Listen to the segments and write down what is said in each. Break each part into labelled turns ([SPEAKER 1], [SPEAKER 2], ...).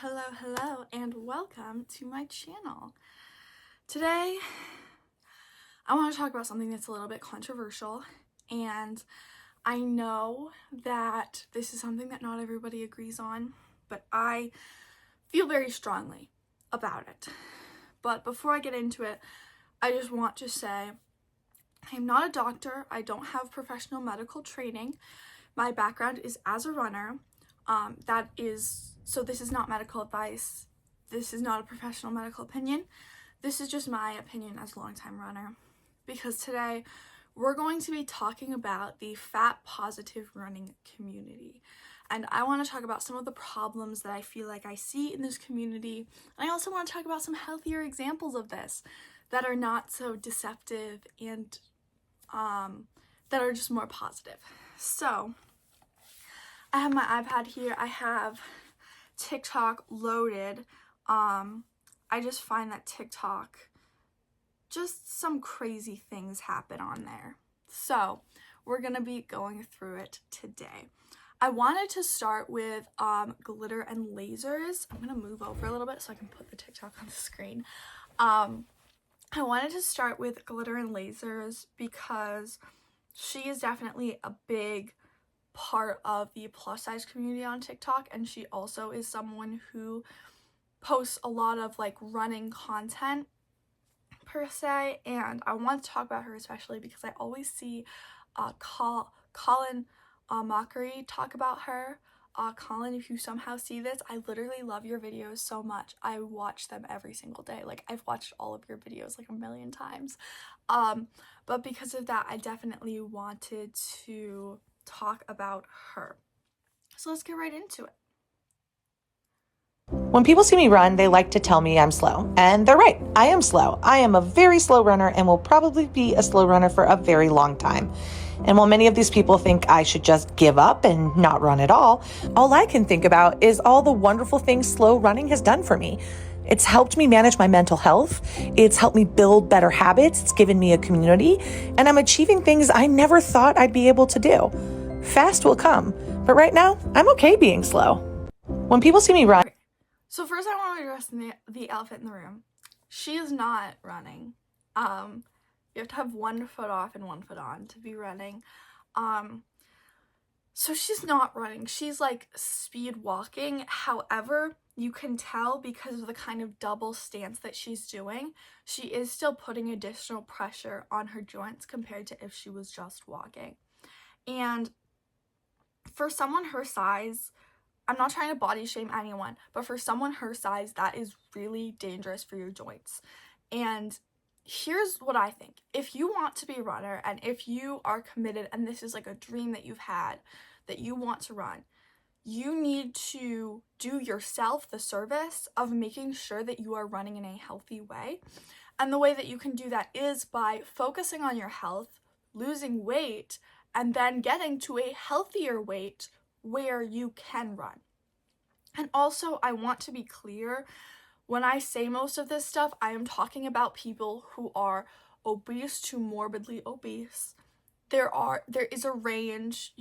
[SPEAKER 1] Hello, and welcome to my channel. Today, I want to talk about something that's a little bit controversial, and I know that this is something that not everybody agrees on, but I feel very strongly about it. But before I get into it, I just want to say I'm not a doctor. I don't have professional medical training. My background is as a runner. So this is not medical advice. This is not a professional medical opinion. This is just my opinion as a longtime runner. Because today we're going to be talking about the fat positive running community. And I want to talk about some of the problems that I feel like I see in this community. And I also want to talk about some healthier examples of this that are not so deceptive and that are just more positive. So I have my iPad here. I have TikTok loaded. I just find that TikTok, just some crazy things happen on there. So we're gonna be going through it today. I wanted to start with glitter and lasers. I'm gonna move over a little bit so I can put the TikTok on the screen. I wanted to start with glitter and lasers because she is definitely a big part of the plus size community on TikTok, and she also is someone who posts a lot of like running content per se, and I want to talk about her especially because I always see Colin Mockery talk about her. Colin, if you somehow see this, I literally love your videos so much. I watch them every single day. Like, I've watched all of your videos like a million times. But because of that, I definitely wanted to talk about her. So let's get right into it.
[SPEAKER 2] When people see me run, they like to tell me I'm slow. And they're right. I am slow. I am a very slow runner and will probably be a slow runner for a very long time. And while many of these people think I should just give up and not run at all I can think about is all the wonderful things slow running has done for me. It's helped me manage my mental health. It's helped me build better habits. It's given me a community. And I'm achieving things I never thought I'd be able to do. Fast will come. But right now, I'm okay being slow. When people see me run...
[SPEAKER 1] Okay. So first I want to address the elephant in the room. She is not running. You have to have 1 foot off and 1 foot on to be running. So she's not running. She's like speed walking. However, you can tell because of the kind of double stance that she's doing, she is still putting additional pressure on her joints compared to if she was just walking. And for someone her size, I'm not trying to body shame anyone, but for someone her size, that is really dangerous for your joints. And here's what I think. If you want to be a runner and if you are committed and this is like a dream that you've had, that you want to run, you need to do yourself the service of making sure that you are running in a healthy way. And the way that you can do that is by focusing on your health, losing weight, and then getting to a healthier weight where you can run. And also, I want to be clear, when I say most of this stuff, I am talking about people who are obese to morbidly obese. There is a range,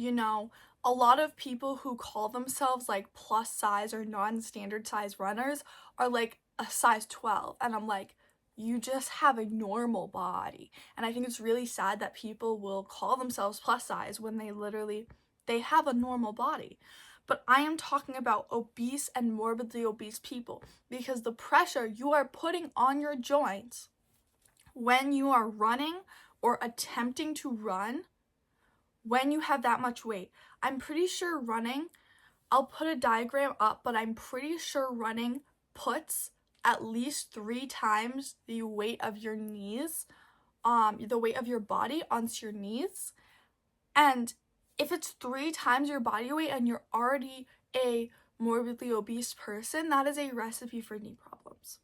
[SPEAKER 1] a lot of people who call themselves like plus size or non-standard size runners are like a size 12, and I'm like, you just have a normal body. And I think it's really sad that people will call themselves plus size when they have a normal body. But I am talking about obese and morbidly obese people because the pressure you are putting on your joints when you are running or attempting to run, when you have that much weight. I'm pretty sure running, I'll put a diagram up, but I'm pretty sure running puts at least 3 times the weight of your knees, the weight of your body onto your knees. And if it's 3 times your body weight and you're already a morbidly obese person, that is a recipe for knee problems.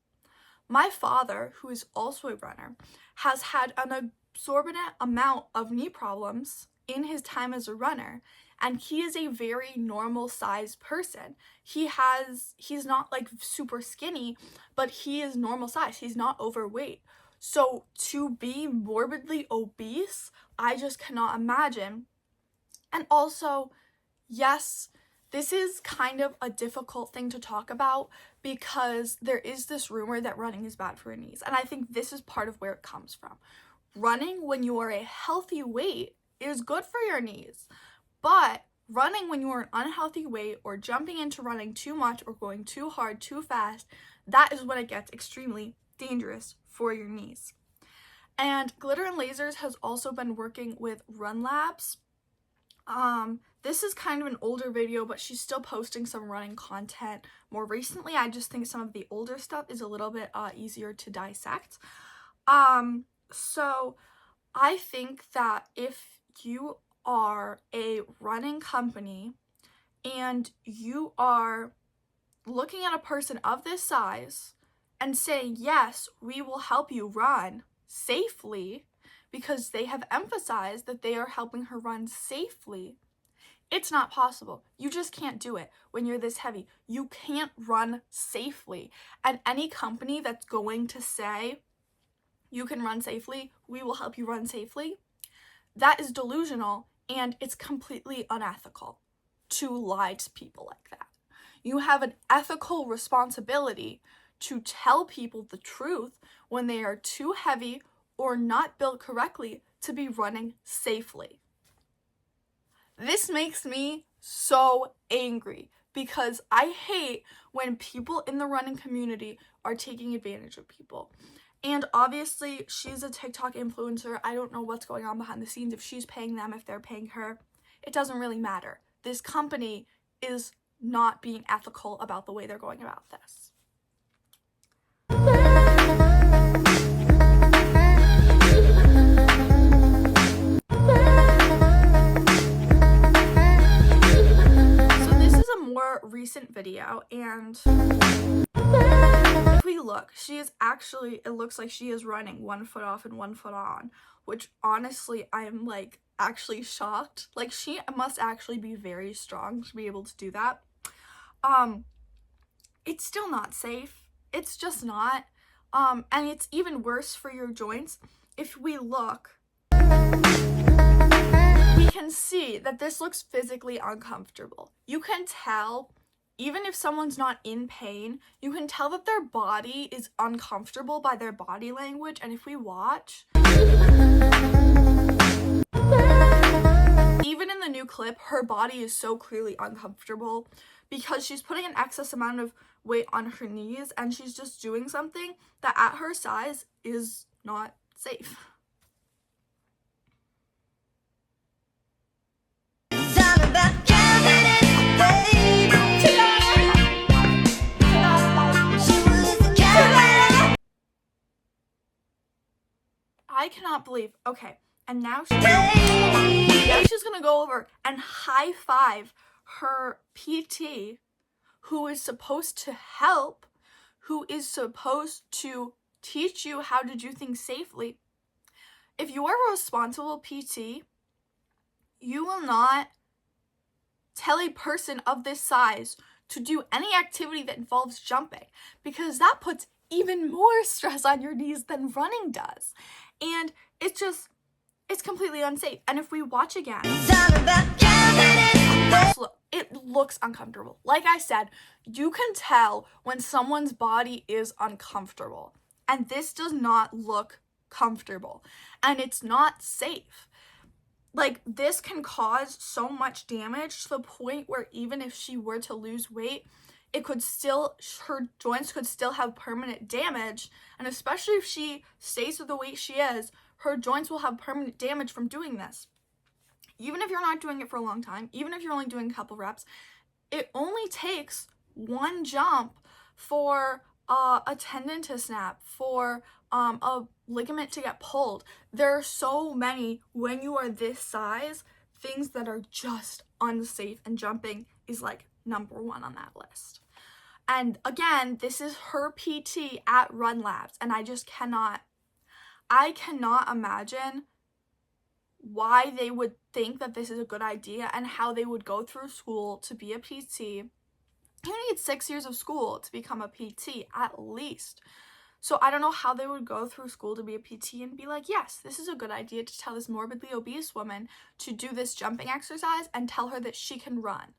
[SPEAKER 1] My father, who is also a runner, has had an exorbitant amount of knee problems in his time as a runner, and he is a very normal sized person. He's not like super skinny, but he is normal size. He's not overweight. So to be morbidly obese, I just cannot imagine. And also, yes, This is kind of a difficult thing to talk about because there is this rumor that running is bad for your knees. And I think this is part of where it comes from. Running when you are a healthy weight is good for your knees. But running when you are an unhealthy weight or jumping into running too much or going too hard, too fast, that is when it gets extremely dangerous for your knees. And Glitter and Lasers has also been working with Run Labs. This is kind of an older video, but she's still posting some running content more recently. I just think some of the older stuff is a little bit easier to dissect. So I think that if you are a running company and you are looking at a person of this size and saying, yes, we will help you run safely, because they have emphasized that they are helping her run safely, it's not possible. You just can't do it when you're this heavy. You can't run safely. And any company that's going to say you can run safely, we will help you run safely, that is delusional, and it's completely unethical to lie to people like that. You have an ethical responsibility to tell people the truth when they are too heavy or not built correctly to be running safely. This makes me so angry because I hate when people in the running community are taking advantage of people. And obviously, she's a TikTok influencer. I don't know what's going on behind the scenes, if she's paying them, if they're paying her. It doesn't really matter. This company is not being ethical about the way they're going about this. Recent video, and if we look, she is actually, it looks like she is running 1 foot off and 1 foot on, which honestly I am like actually shocked. Like, she must actually be very strong to be able to do that. It's still not safe. It's just not. And it's even worse for your joints. If we look, we can see that this looks physically uncomfortable. You can tell, even if someone's not in pain, you can tell that their body is uncomfortable by their body language. And if we watch, even in the new clip, her body is so clearly uncomfortable because she's putting an excess amount of weight on her knees, and she's just doing something that at her size is not safe. I cannot believe. Okay, and now she's gonna go over and high five her PT, who is supposed to help, who is supposed to teach you how to do things safely. If you are a responsible PT, you will not tell a person of this size to do any activity that involves jumping, because that puts even more stress on your knees than running does. And it's completely unsafe. And if we watch again, it looks uncomfortable. Like I said, you can tell when someone's body is uncomfortable. And this does not look comfortable. And it's not safe. Like, this can cause so much damage to the point where even if she were to lose weight, her joints could still have permanent damage. And especially if she stays with the weight she is, her joints will have permanent damage from doing this. Even if you're not doing it for a long time, even if you're only doing a couple reps, it only takes one jump for a tendon to snap, for a ligament to get pulled. There are so many, when you are this size, things that are just unsafe, and jumping is like number one on that list. And again, this is her PT at Run Labs, and I cannot imagine why they would think that this is a good idea and how they would go through school to be a PT. You need 6 years of school to become a PT at least. So I don't know how they would go through school to be a PT and be like, yes, this is a good idea to tell this morbidly obese woman to do this jumping exercise and tell her that she can run.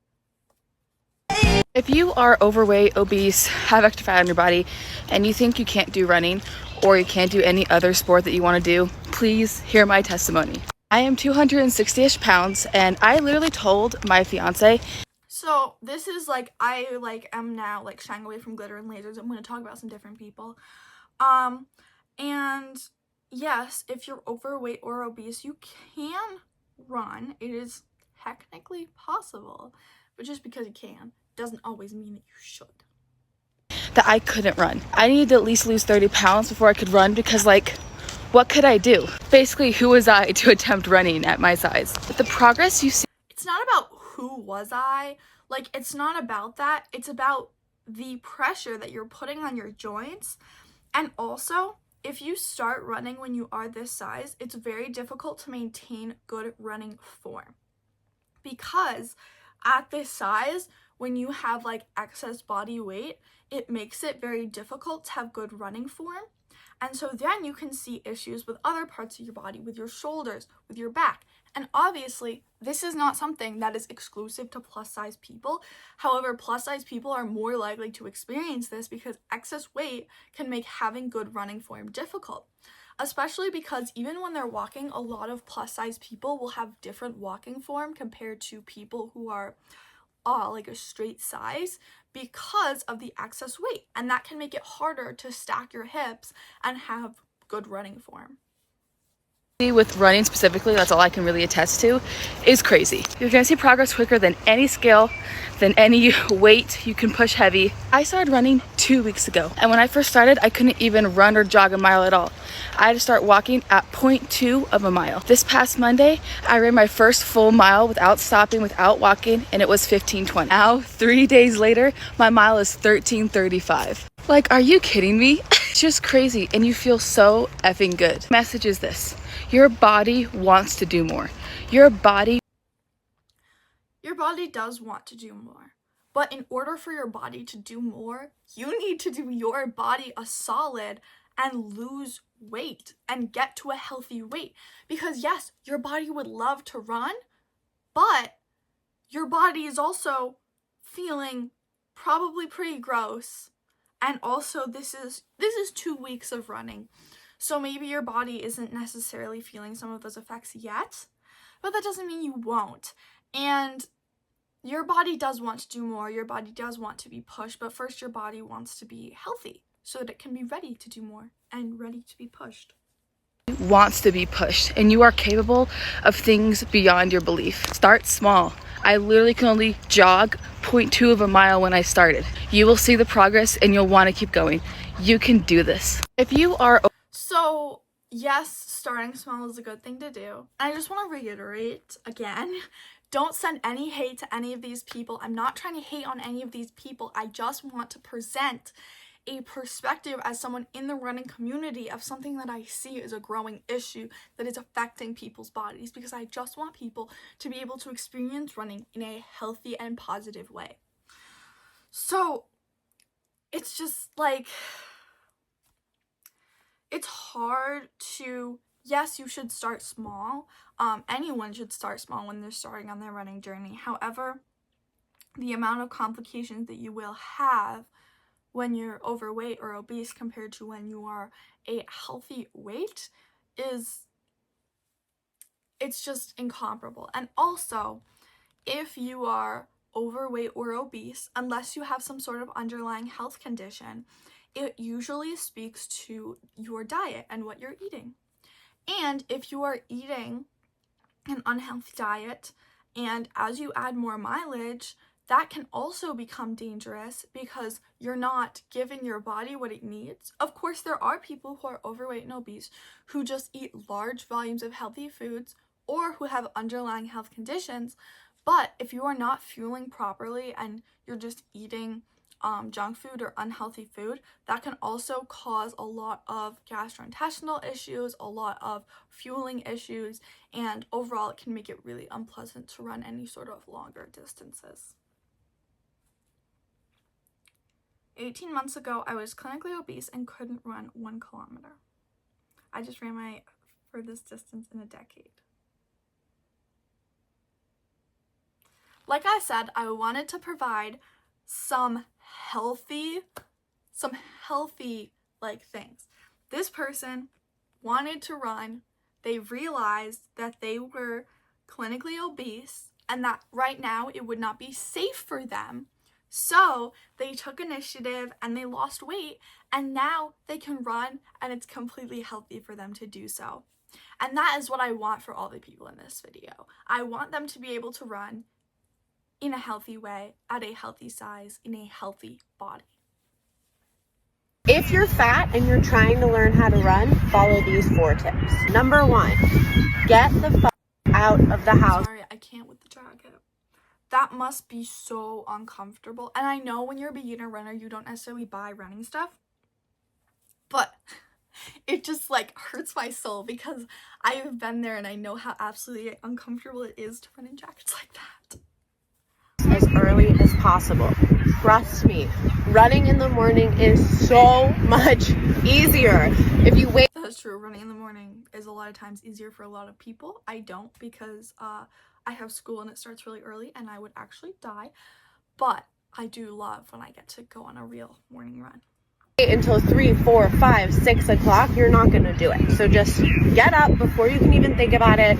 [SPEAKER 3] If you are overweight, obese, have extra fat on your body, and you think you can't do running or you can't do any other sport that you want to do, please hear my testimony. I am 260-ish pounds, and I literally told my fiance.
[SPEAKER 1] So this is like, I am now like shying away from glitter and lasers. I'm going to talk about some different people. And yes, if you're overweight or obese, you can run. It is technically possible, but just because you can doesn't always mean that you should.
[SPEAKER 3] That I couldn't run. I needed to at least lose 30 pounds before I could run because, like, what could I do? Basically, who was I to attempt running at my size? But the progress you see.
[SPEAKER 1] It's not about who was I. Like, it's not about that. It's about the pressure that you're putting on your joints. And also, if you start running when you are this size, it's very difficult to maintain good running form. Because at this size, when you have like excess body weight, it makes it very difficult to have good running form. And so then you can see issues with other parts of your body, with your shoulders, with your back. And obviously, this is not something that is exclusive to plus size people. However, plus size people are more likely to experience this because excess weight can make having good running form difficult. Especially because even when they're walking, a lot of plus size people will have different walking form compared to people who are like a straight size because of the excess weight, and that can make it harder to stack your hips and have good running form.
[SPEAKER 3] With running specifically, that's all I can really attest to, is crazy. You're gonna see progress quicker than any skill, than any weight you can push heavy. I started running 2 weeks ago, and when I first started, I couldn't even run or jog a mile at all. I had to start walking at 0.2 of a mile. This past Monday, I ran my first full mile without stopping, without walking, and it was 15:20. Now, 3 days later, my mile is 13:35. Like, are you kidding me? It's just crazy, and you feel so effing good. Message is this: your body wants to do more. Your body
[SPEAKER 1] does want to do more. But in order for your body to do more, you need to do your body a solid and lose weight and get to a healthy weight. Because yes, your body would love to run, but your body is also feeling probably pretty gross. And also this is 2 weeks of running. So maybe your body isn't necessarily feeling some of those effects yet, but that doesn't mean you won't. And your body does want to do more. Your body does want to be pushed, but first your body wants to be healthy so that it can be ready to do more and ready to be pushed.
[SPEAKER 3] Wants to be pushed, and you are capable of things beyond your belief. Start small. I literally can only jog 0.2 of a mile when I started. You will see the progress and you'll want to keep going. You can do this. If you are...
[SPEAKER 1] So yes, starting small is a good thing to do. I just want to reiterate again, don't send any hate to any of these people. I'm not trying to hate on any of these people. I just want to present a perspective as someone in the running community of something that I see as a growing issue that is affecting people's bodies, because I just want people to be able to experience running in a healthy and positive way. So it's just like, it's hard to, yes, you should start small. Anyone should start small when they're starting on their running journey. However, the amount of complications that you will have when you're overweight or obese compared to when you are a healthy weight it's just incomparable. And also, if you are overweight or obese, unless you have some sort of underlying health condition, it usually speaks to your diet and what you're eating. And if you are eating an unhealthy diet, and as you add more mileage, that can also become dangerous because you're not giving your body what it needs. Of course, there are people who are overweight and obese who just eat large volumes of healthy foods or who have underlying health conditions. But if you are not fueling properly and you're just eating junk food or unhealthy food, that can also cause a lot of gastrointestinal issues, a lot of fueling issues, and overall it can make it really unpleasant to run any sort of longer distances. 18 months ago, I was clinically obese and couldn't run 1 kilometer. I just ran my furthest distance in a decade. Like I said, I wanted to provide some healthy like things. This person wanted to run. They realized that they were clinically obese and that right now it would not be safe for them. So they took initiative and they lost weight, and now they can run and it's completely healthy for them to do so. And that is what I want for all the people in this video. I want them to be able to run in a healthy way, at a healthy size, in a healthy body.
[SPEAKER 4] If you're fat and you're trying to learn how to run, follow these 4 tips. Number 1, get the fuck out of the house.
[SPEAKER 1] Sorry, I can't with the jacket. That must be so uncomfortable. And I know when you're a beginner runner, you don't necessarily buy running stuff, but it just like hurts my soul because I have been there and I know how absolutely uncomfortable it is to run in jackets like that.
[SPEAKER 4] As early as possible. Trust me, running in the morning is so much easier. If you wait.
[SPEAKER 1] That's true. Running in the morning is a lot of times easier for a lot of people. I don't, because I have school and it starts really early and I would actually die. But I do love when I get to go on a real morning run.
[SPEAKER 4] Until 3, 4, 5, 6 o'clock, you're not going to do it. So just get up before you can even think about it.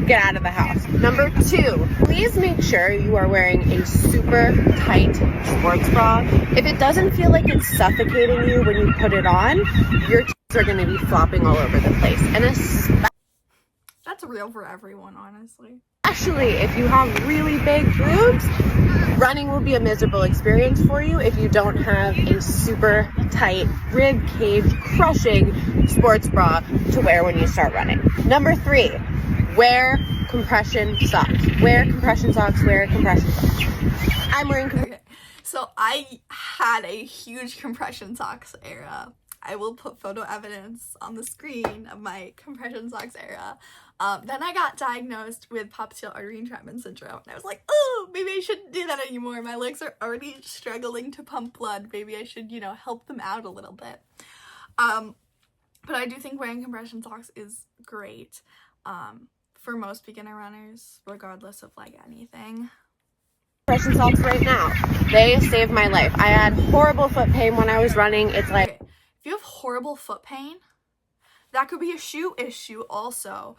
[SPEAKER 4] Get out of the house. Number 2, please make sure you are wearing a super tight sports bra. If it doesn't feel like it's suffocating you when you put it on, your tits are going to be flopping all over the place. And
[SPEAKER 1] that's real for everyone, honestly.
[SPEAKER 4] Especially if you have really big boobs, running will be a miserable experience for you if you don't have a super tight, rib cage crushing sports bra to wear when you start running. Number 3, wear compression socks. Wear compression socks, wear compression socks. I'm wearing
[SPEAKER 1] Okay, so I had a huge compression socks era. I will put photo evidence on the screen of my compression socks era. Then I got diagnosed with popliteal artery entrapment syndrome, and I was like, oh, maybe I shouldn't do that anymore. My legs are already struggling to pump blood. Maybe I should, help them out a little bit. But I do think wearing compression socks is great for most beginner runners, regardless of like anything.
[SPEAKER 4] compression socks right now. They saved my life. I had horrible foot pain when I was running. It's like,
[SPEAKER 1] Okay, if you have horrible foot pain, that could be a shoe issue also.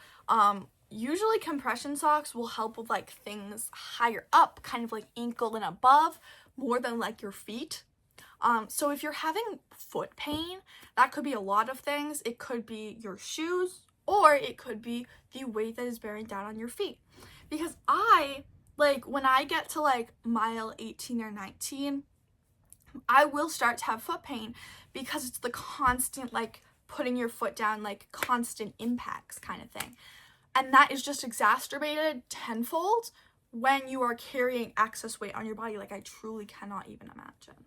[SPEAKER 1] Usually compression socks will help with like things higher up, kind of like ankle and above, more than like your feet. So if you're having foot pain, that could be a lot of things. It could be your shoes, or it could be the weight that is bearing down on your feet. Because when I get to like mile 18 or 19, I will start to have foot pain because it's the constant like putting your foot down, like constant impacts kind of thing. And that is just exacerbated tenfold when you are carrying excess weight on your body. Like I truly cannot even imagine.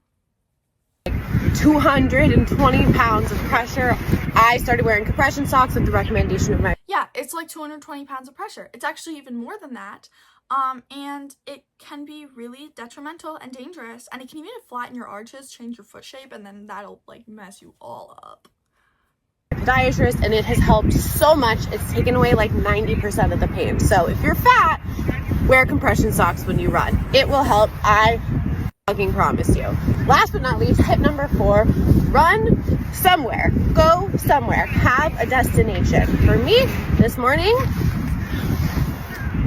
[SPEAKER 4] 220 pounds of pressure. I started wearing compression socks at the recommendation of my.
[SPEAKER 1] Yeah, it's like 220 pounds of pressure. It's actually even more than that. And it can be really detrimental and dangerous. And it can even flatten your arches, change your foot shape, and then that'll like mess you all up.
[SPEAKER 4] Podiatrist, and it has helped so much. It's taken away like 90% of the pain. So if you're fat, wear compression socks when you run. It will help. I fucking promise you. Last but not least, tip number 4, run somewhere. Go somewhere. Have a destination. For me, this morning,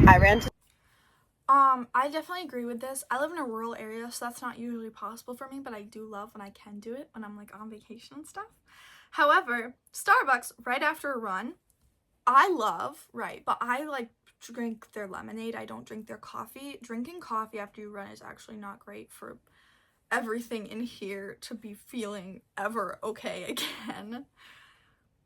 [SPEAKER 4] I ran to.
[SPEAKER 1] I definitely agree with this. I live in a rural area, so that's not usually possible for me, but I do love when I can do it when I'm like on vacation and stuff. However, Starbucks right after a run, I love, right, but I like drink their lemonade. I don't drink their coffee. Drinking coffee after you run is actually not great for everything in here to be feeling ever okay again.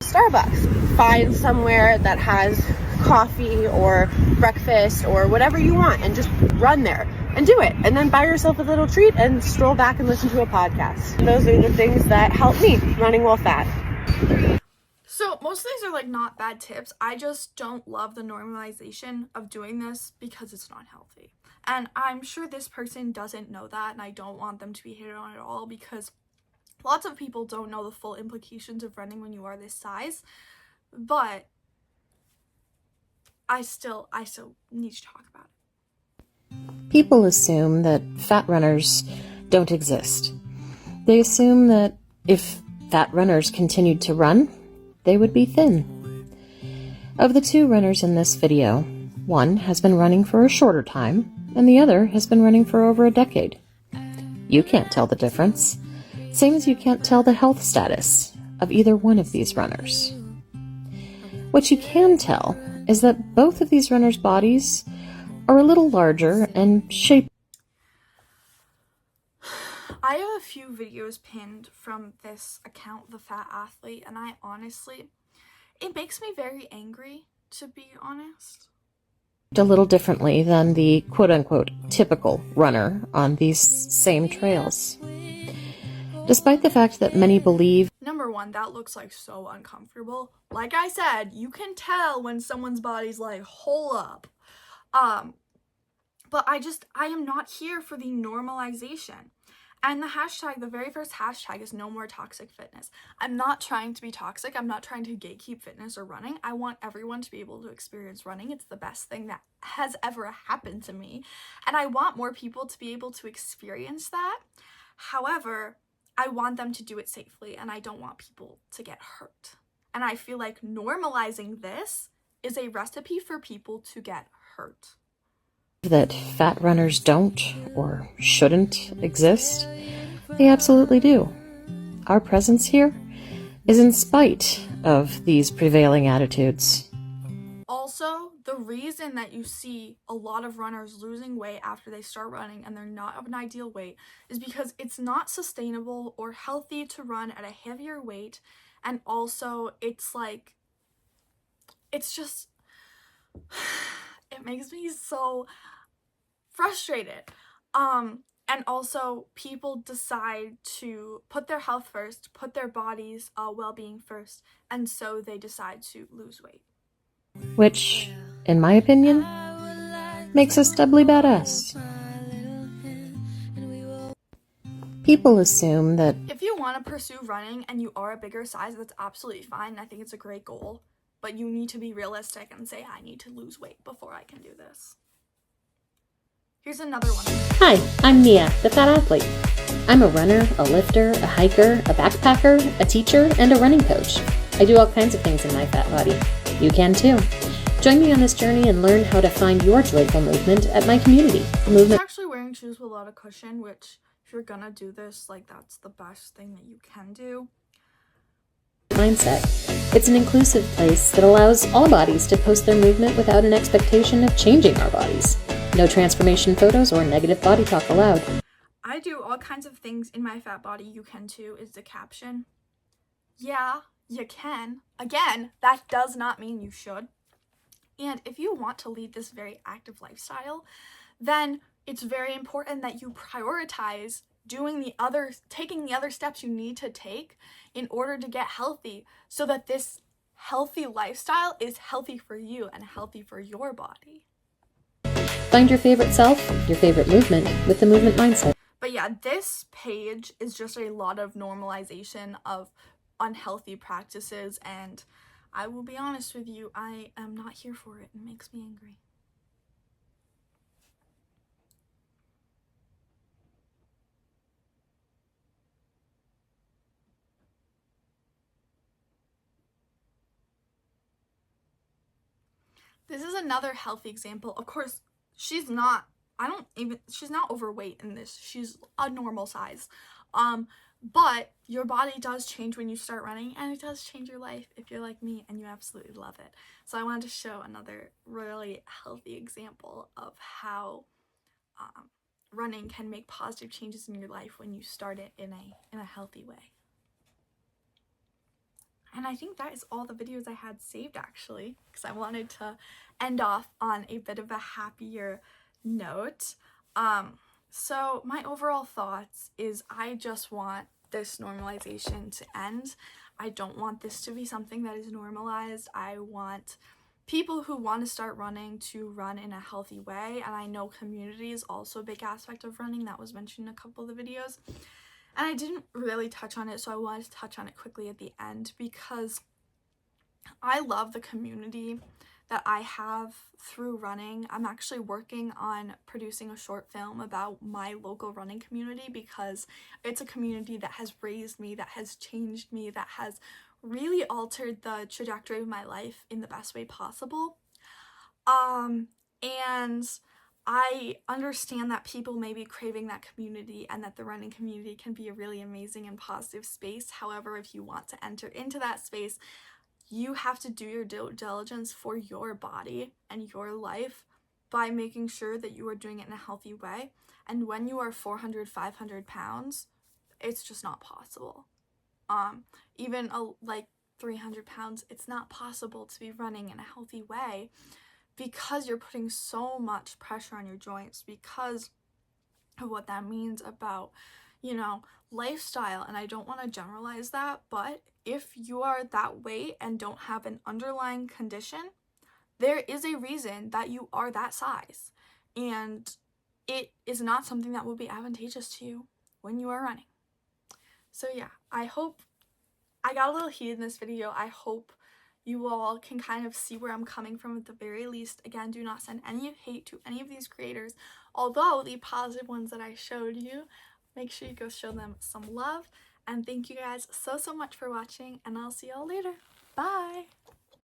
[SPEAKER 4] Starbucks. Find somewhere that has coffee or breakfast or whatever you want and just run there and do it. And then buy yourself a little treat and stroll back and listen to a podcast. Those are the things that help me running while fat.
[SPEAKER 1] So most of these are like not bad tips. I just don't love the normalization of doing this because it's not healthy. And I'm sure this person doesn't know that, and I don't want them to be hated on at all because lots of people don't know the full implications of running when you are this size. But I still need to talk about it.
[SPEAKER 5] People assume that fat runners don't exist. They assume that if fat runners continued to run, they would be thin. Of the two runners in this video, one has been running for a shorter time, and the other has been running for over a decade. You can't tell the difference, same as you can't tell the health status of either one of these runners. What you can tell is that both of these runners' bodies are a little larger and shaped.
[SPEAKER 1] I have a few videos pinned from this account, The Fat Athlete, and I honestly, it makes me very angry, to be honest.
[SPEAKER 5] A little differently than the quote-unquote typical runner on these same trails. Despite the fact that many believe,
[SPEAKER 1] Number one, that looks like so uncomfortable. Like I said, you can tell when someone's body's like, hold up. But I am not here for the normalization. And the very first hashtag is no more toxic fitness. I'm not trying to be toxic. I'm not trying to gatekeep fitness or running. I want everyone to be able to experience running. It's the best thing that has ever happened to me. And I want more people to be able to experience that. However, I want them to do it safely, and I don't want people to get hurt. And I feel like normalizing this is a recipe for people to get hurt.
[SPEAKER 5] that fat runners don't or shouldn't exist. They absolutely do. Our presence here is in spite of these prevailing attitudes.
[SPEAKER 1] Also, the reason that you see a lot of runners losing weight after they start running and they're not of an ideal weight is because it's not sustainable or healthy to run at a heavier weight. And also, it's just, it makes me so frustrated. And also, people decide to put their health first, put their body's well-being first, and so they decide to lose weight.
[SPEAKER 5] Which, in my opinion, makes us doubly badass. People assume that
[SPEAKER 1] If you want to pursue running and you are a bigger size, that's absolutely fine. I think it's a great goal, but you need to be realistic and say, I need to lose weight before I can do this. Here's another one.
[SPEAKER 6] Hi, I'm Mia, the Fat Athlete. I'm a runner, a lifter, a hiker, a backpacker, a teacher, and a running coach. I do all kinds of things in my fat body. You can too. Join me on this journey and learn how to find your joyful movement at my community. The movement.
[SPEAKER 1] I'm actually wearing shoes with a lot of cushion, which if you're gonna do this, that's the best thing that you can do.
[SPEAKER 6] Mindset. It's an inclusive place that allows all bodies to post their movement without an expectation of changing our bodies. No transformation photos or negative body talk allowed.
[SPEAKER 1] I do all kinds of things in my fat body. You can too, is the caption. Yeah, you can. Again, that does not mean you should. And if you want to lead this very active lifestyle, then it's very important that you prioritize taking the other steps you need to take in order to get healthy, so that this healthy lifestyle is healthy for you and healthy for your body.
[SPEAKER 6] Find your favorite self, your favorite movement with the movement mindset.
[SPEAKER 1] But yeah, this page is just a lot of normalization of unhealthy practices, and I will be honest with you, I am not here for it. It makes me angry. This is another healthy example. Of course, she's not overweight in this. She's a normal size. But your body does change when you start running, and it does change your life if you're like me and you absolutely love it. So I wanted to show another really healthy example of how running can make positive changes in your life when you start it in a healthy way. And I think that is all the videos I had saved, actually, because I wanted to end off on a bit of a happier note. So my overall thoughts is I just want this normalization to end. I don't want this to be something that is normalized. I want people who want to start running to run in a healthy way. And I know community is also a big aspect of running. That was mentioned in a couple of the videos. And I didn't really touch on it, so I wanted to touch on it quickly at the end because I love the community that I have through running. I'm actually working on producing a short film about my local running community because it's a community that has raised me, that has changed me, that has really altered the trajectory of my life in the best way possible. And I understand that people may be craving that community and that the running community can be a really amazing and positive space. However, if you want to enter into that space, you have to do your due diligence for your body and your life by making sure that you are doing it in a healthy way. And when you are 400, 500 pounds, it's just not possible. Even like 300 pounds, it's not possible to be running in a healthy way because you're putting so much pressure on your joints because of what that means about, you know, lifestyle. And I don't want to generalize that, but if you are that weight and don't have an underlying condition, there is a reason that you are that size. And it is not something that will be advantageous to you when you are running. So yeah, I hope I got a little heated in this video. I hope you all can kind of see where I'm coming from at the very least. Again, do not send any hate to any of these creators. Although the positive ones that I showed you, make sure you go show them some love. And thank you guys so much for watching, and I'll see y'all later. Bye!